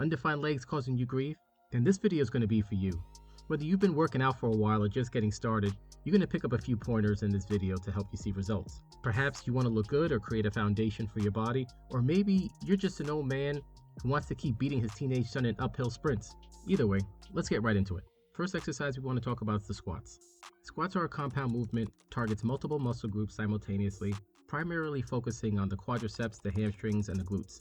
Undefined legs causing you grief? Then this video is going to be for you. Whether you've been working out for a while or just getting started, you're going to pick up a few pointers in this video to help you see results. Perhaps you want to look good or create a foundation for your body, or maybe you're just an old man who wants to keep beating his teenage son in uphill sprints. Either way, let's get right into it. First exercise we want to talk about is the squats. Squats are a compound movement, targets multiple muscle groups simultaneously, primarily focusing on the quadriceps, the hamstrings, and the glutes.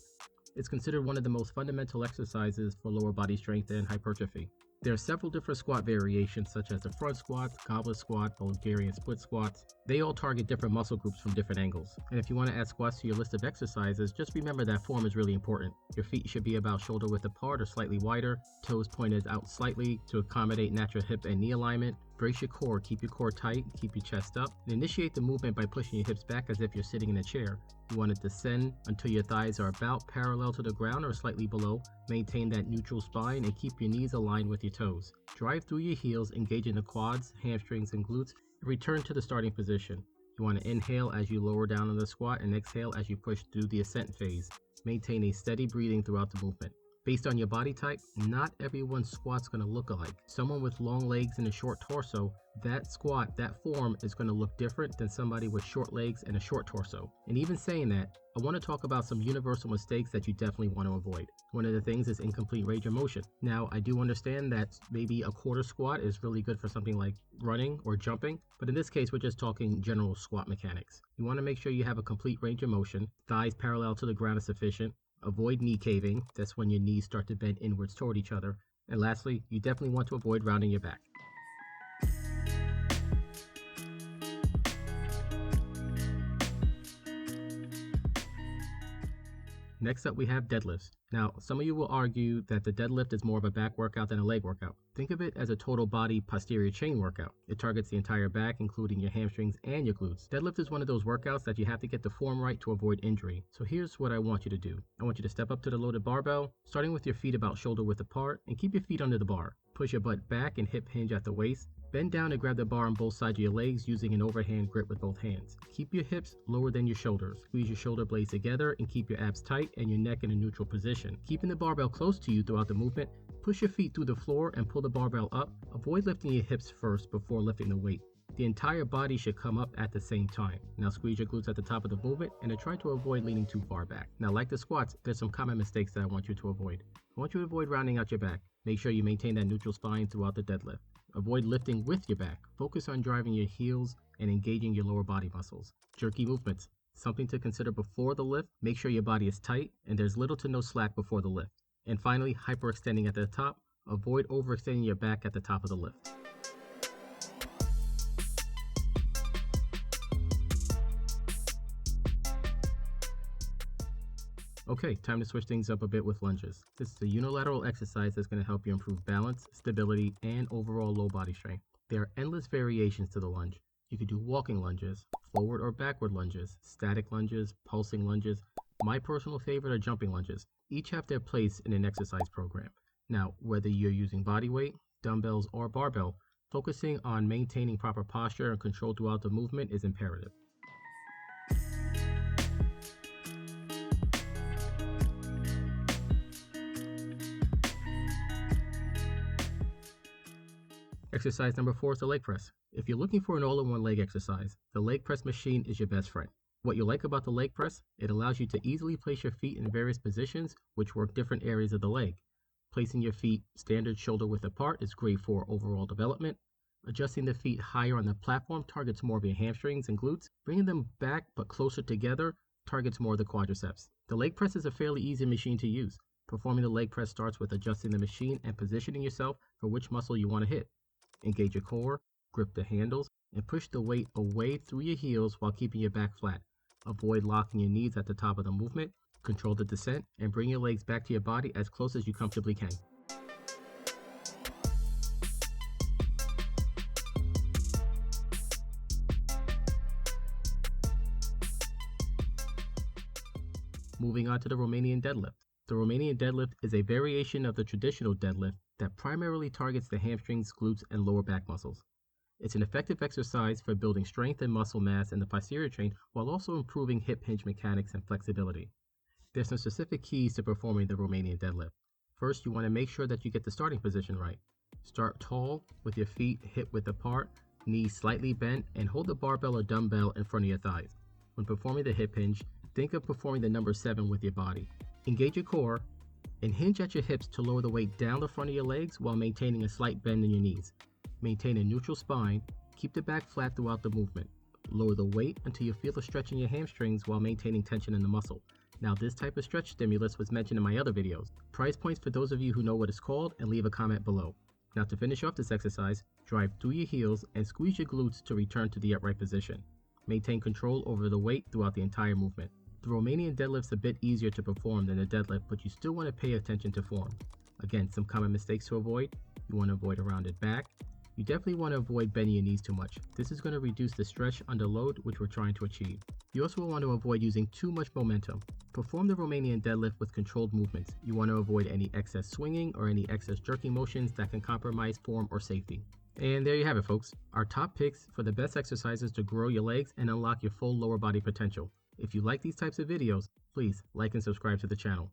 It's considered one of the most fundamental exercises for lower body strength and hypertrophy. There are several different squat variations such as the front squat, goblet squat, Bulgarian split squats. They all target different muscle groups from different angles. And if you want to add squats to your list of exercises, just remember that form is really important. Your feet should be about shoulder width apart or slightly wider, toes pointed out slightly to accommodate natural hip and knee alignment. Brace your core, keep your core tight, keep your chest up, and initiate the movement by pushing your hips back as if you're sitting in a chair. You want to descend until your thighs are about parallel to the ground or slightly below. Maintain that neutral spine and keep your knees aligned with your toes. Drive through your heels, engaging the quads, hamstrings, and glutes, and return to the starting position. You want to inhale as you lower down in the squat and exhale as you push through the ascent phase. Maintain a steady breathing throughout the movement. Based on your body type, not everyone's squat's going to look alike. Someone with long legs and a short torso, that squat, that form is going to look different than somebody with short legs and a short torso. And even saying that, I want to talk about some universal mistakes that you definitely want to avoid. One of the things is incomplete range of motion. Now, I do understand that maybe a quarter squat is really good for something like running or jumping, but in this case, we're just talking general squat mechanics. You want to make sure you have a complete range of motion, thighs parallel to the ground is sufficient. Avoid knee caving, that's when your knees start to bend inwards toward each other. And lastly, you definitely want to avoid rounding your back. Next up we have deadlifts. Now, some of you will argue that the deadlift is more of a back workout than a leg workout. Think of it as a total body posterior chain workout. It targets the entire back, including your hamstrings and your glutes. Deadlift is one of those workouts that you have to get the form right to avoid injury. So here's what I want you to do. I want you to step up to the loaded barbell, starting with your feet about shoulder width apart, and keep your feet under the bar. Push your butt back and hip hinge at the waist. Bend down and grab the bar on both sides of your legs using an overhand grip with both hands. Keep your hips lower than your shoulders. Squeeze your shoulder blades together and keep your abs tight and your neck in a neutral position. Keeping the barbell close to you throughout the movement, push your feet through the floor and pull the barbell up. Avoid lifting your hips first before lifting the weight. The entire body should come up at the same time. Now squeeze your glutes at the top of the movement and try to avoid leaning too far back. Now, like the squats, there's some common mistakes that I want you to avoid. I want you to avoid rounding out your back. Make sure you maintain that neutral spine throughout the deadlift. Avoid lifting with your back. Focus on driving your heels and engaging your lower body muscles. Jerky movements. Something to consider before the lift. Make sure your body is tight and there's little to no slack before the lift. And finally, hyperextending at the top. Avoid overextending your back at the top of the lift. Okay, time to switch things up a bit with lunges. This is a unilateral exercise that's going to help you improve balance, stability, and overall low body strength. There are endless variations to the lunge. You can do walking lunges, forward or backward lunges, static lunges, pulsing lunges. My personal favorite are jumping lunges. Each have their place in an exercise program. Now, whether you're using body weight, dumbbells, or barbell, focusing on maintaining proper posture and control throughout the movement is imperative. Exercise number 4 is the leg press. If you're looking for an all-in-one leg exercise, the leg press machine is your best friend. What you like about the leg press, it allows you to easily place your feet in various positions which work different areas of the leg. Placing your feet standard shoulder width apart is great for overall development. Adjusting the feet higher on the platform targets more of your hamstrings and glutes. Bringing them back but closer together targets more of the quadriceps. The leg press is a fairly easy machine to use. Performing the leg press starts with adjusting the machine and positioning yourself for which muscle you want to hit. Engage your core, grip the handles, and push the weight away through your heels while keeping your back flat. Avoid locking your knees at the top of the movement. Control the descent and bring your legs back to your body as close as you comfortably can. Moving on to the Romanian Deadlift. The Romanian Deadlift is a variation of the traditional deadlift that primarily targets the hamstrings, glutes, and lower back muscles. It's an effective exercise for building strength and muscle mass in the posterior chain while also improving hip hinge mechanics and flexibility. There's some specific keys to performing the Romanian deadlift. First, you want to make sure that you get the starting position right. Start tall with your feet hip width apart, knees slightly bent, and hold the barbell or dumbbell in front of your thighs. When performing the hip hinge, think of performing the number 7 with your body. Engage your core and hinge at your hips to lower the weight down the front of your legs while maintaining a slight bend in your knees. Maintain a neutral spine, keep the back flat throughout the movement. Lower the weight until you feel a stretch in your hamstrings while maintaining tension in the muscle. Now, this type of stretch stimulus was mentioned in my other videos. Price points for those of you who know what it's called, and leave a comment below. Now, to finish off this exercise, drive through your heels and squeeze your glutes to return to the upright position. Maintain control over the weight throughout the entire movement. The Romanian deadlift's a bit easier to perform than the deadlift, but you still want to pay attention to form. Again, some common mistakes to avoid. You want to avoid a rounded back. You definitely want to avoid bending your knees too much. This is going to reduce the stretch under load, which we're trying to achieve. You also want to avoid using too much momentum. Perform the Romanian deadlift with controlled movements. You want to avoid any excess swinging or any excess jerking motions that can compromise form or safety. And there you have it, folks. Our top picks for the best exercises to grow your legs and unlock your full lower body potential. If you like these types of videos, please like and subscribe to the channel.